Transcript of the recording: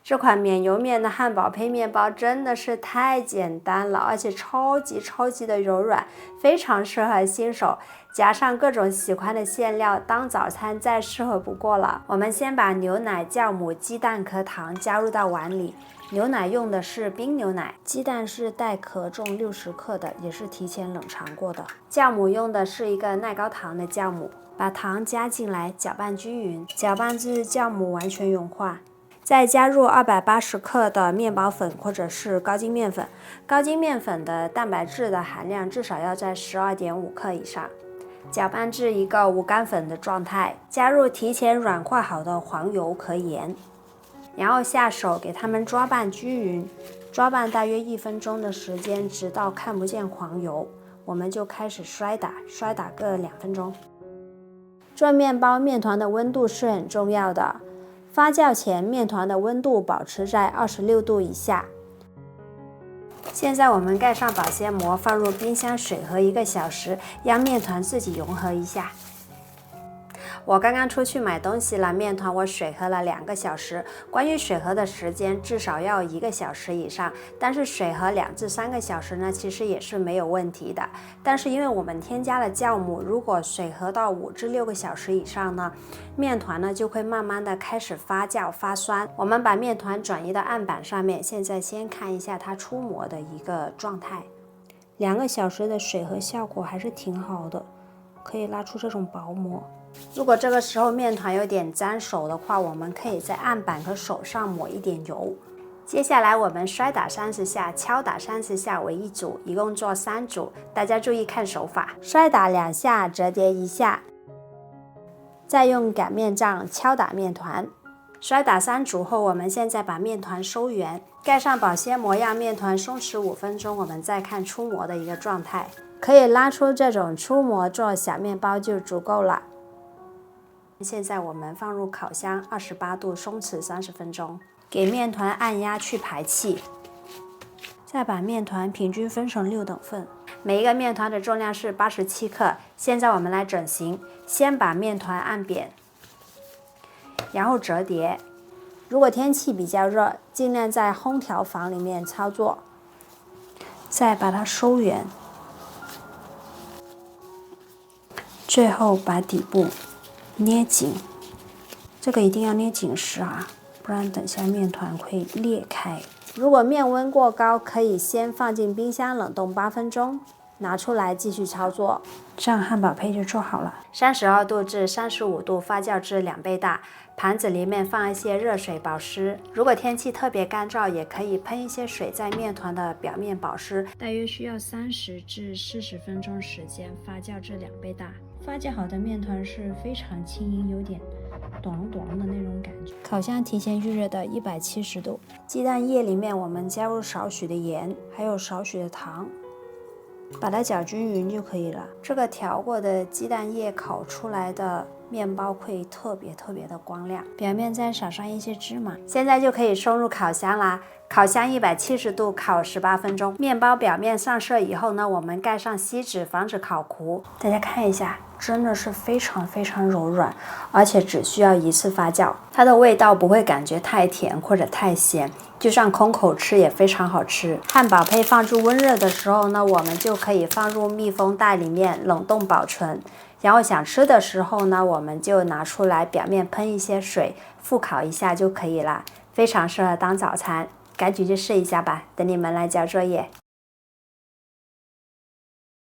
這款免油麵的漢堡胚面包真的是太簡單了，而且超級的柔軟，非常適合新手，加上各種喜歡的餡料，當早餐再適合不過了。我們先把牛奶、酵母、雞蛋和糖加入到碗裡。牛奶用的是冰牛奶，鸡蛋是带壳重60克的，也是提前冷藏過的。酵母用的是一个耐高糖的酵母，把糖加进来，搅拌均匀，搅拌至酵母完全融化。再加入280克的面包粉或者是高筋面粉，高筋面粉的蛋白质的含量至少要在12.5克以上。搅拌至一个无干粉的狀態，加入提前軟化好的黃油和鹽，然後下手給它們抓拌均勻，抓拌大約1分鐘的時間，直到看不見黃油，我們就開始摔打個2分鐘。做麵包麵團的溫度是很重要的。發酵前，麵團的溫度保持在26度以下。現在我們蓋上保鮮膜，放入冰箱水和1個小時，讓麵團自己融合一下。我剛剛出去買東西了，麵團我水和了2個小時。關於水和的時間，至少要1個小時以上，但是水和2至3個小時呢，其實也是沒有問題的。但是因為我們添加了酵母，如果水和到5至6個小時以上呢，麵團呢就會慢慢的開始發酵發酸。我們把麵團轉移到案板上面，現在先看一下它出模的一個狀態。2個小時的水和效果還是挺好的，可以拉出這種薄膜。如果這個時候麵團有點沾手的話，我們可以在案板和手上抹一點油。接下來我們摔打30下，敲打30下為一組，一共做3組。大家注意看手法，摔打2下，折疊1下，再用擀麵杖敲打麵團。摔打3組後，我們現在把麵團收圓，蓋上保鮮膜，讓麵團鬆弛5分鐘。我們再看出模的一個狀態，可以拉出這種出模做小麵包就足夠了。現在我們放入烤箱28度鬆弛30分鐘，給麵團按壓去排氣，再把麵團平均分成6等份，每一個麵團的重量是87克。現在我們來整形，先把麵團按扁，然後折疊。如果天氣比較熱，盡量在空調房裡面操作，再把它收圓，最後把底部捏緊，這個一定要捏緊實啊，不然等下麵團會裂開。如果麵溫過高，可以先放進冰箱冷凍8分鐘，拿出來繼續操作，這樣漢堡胚就做好了。32度至35度發酵至2倍大，盤子裡面放一些熱水保濕。如果天氣特別乾燥，也可以噴一些水在麵團的表面保濕。大約需要30至40分鐘時間發酵至2倍大。發酵好的麵團是非常輕盈，有點短的那種感覺。烤箱提前預熱的170度，雞蛋液裡面我們加入少許的鹽，還有少許的糖，把它攪均勻就可以了。這個調過的雞蛋液烤出來的麵包會特別的光亮，表面再撒上一些芝麻。現在就可以送入烤箱啦。烤箱170度烤18分鐘，麵包表面上色以後呢，我們蓋上錫紙，防止烤糊。大家看一下，真的是非常柔軟，而且只需要1次發酵，它的味道不會感覺太甜或者太鹹，就算空口吃也非常好吃。漢堡胚放入溫熱的時候呢，我們就可以放入密封袋裡面冷凍保存。然後想吃的時候呢，我們就拿出來，表面噴一些水，復烤一下就可以了，非常適合當早餐。趕緊去試一下吧，等你們來交作業。